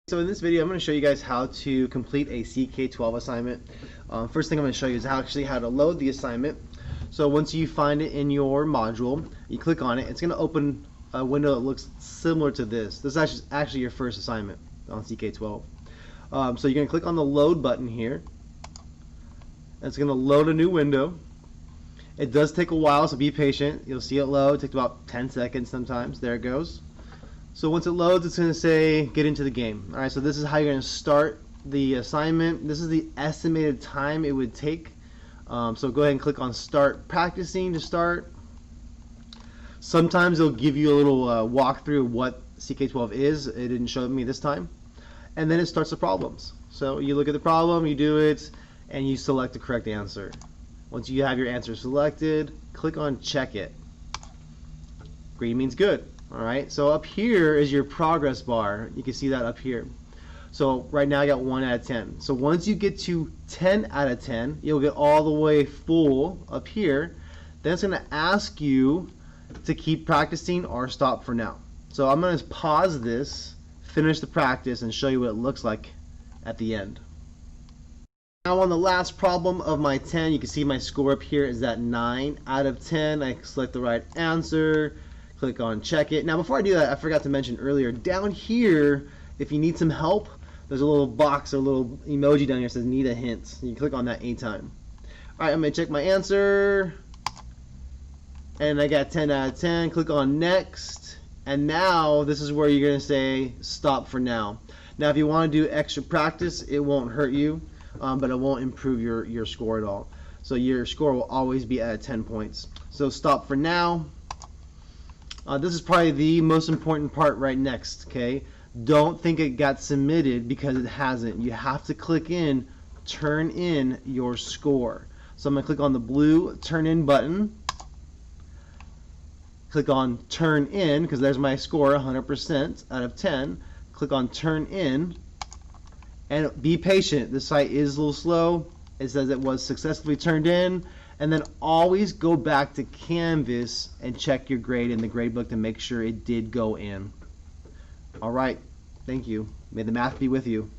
So in this video, I'm going to show you guys how to complete a CK-12 assignment. First thing I'm going to show you is actually how to load the assignment. So once you find it in your module, you click on it. It's going to open a window that looks similar to this. This is actually your first assignment on CK-12. So you're going to click on the load button here. It's going to load a new window. It does take a while, so be patient. You'll see it load. It takes about 10 seconds sometimes. There it goes. So once it loads, it's going to say get into the game. Alright, so this is how you're going to start the assignment. This is the estimated time it would take. So go ahead and click on start practicing to start. Sometimes it'll give you a little walkthrough of what CK-12 is. It didn't show me this time. And then it starts the problems. So you look at the problem, you do it, and you select the correct answer. Once you have your answer selected, click on check it. Green means good. Alright, so up here is your progress bar. You can see that up here. So right now I got 1 out of 10. So once you get to 10 out of 10, you'll get all the way full up here. Then it's going to ask you to keep practicing or stop for now. So I'm going to pause this, finish the practice, and show you what it looks like at the end. Now on the last problem of my 10, you can see my score up here is at 9 out of 10. I select the right answer. Click on check it. Now before I do that, I forgot to mention earlier, down here, if you need some help, there's a little box or a little emoji down here that says need a hint. You can click on that anytime. Alright, I'm going to check my answer. And I got 10 out of 10. Click on next. And now this is where you're going to say stop for now. Now if you want to do extra practice, it won't hurt you, but it won't improve your score at all. So your score will always be at 10 points. So stop for now. This is probably the most important part right next, okay? Don't think it got submitted because it hasn't. You have to click in, turn in your score. So I'm going to click on the blue turn in button. Click on turn in because there's my score, 100% out of 10. Click on turn in and be patient. The site is a little slow. It says it was successfully turned in. And then always go back to Canvas and check your grade in the gradebook to make sure it did go in. Alright, thank you. May the math be with you.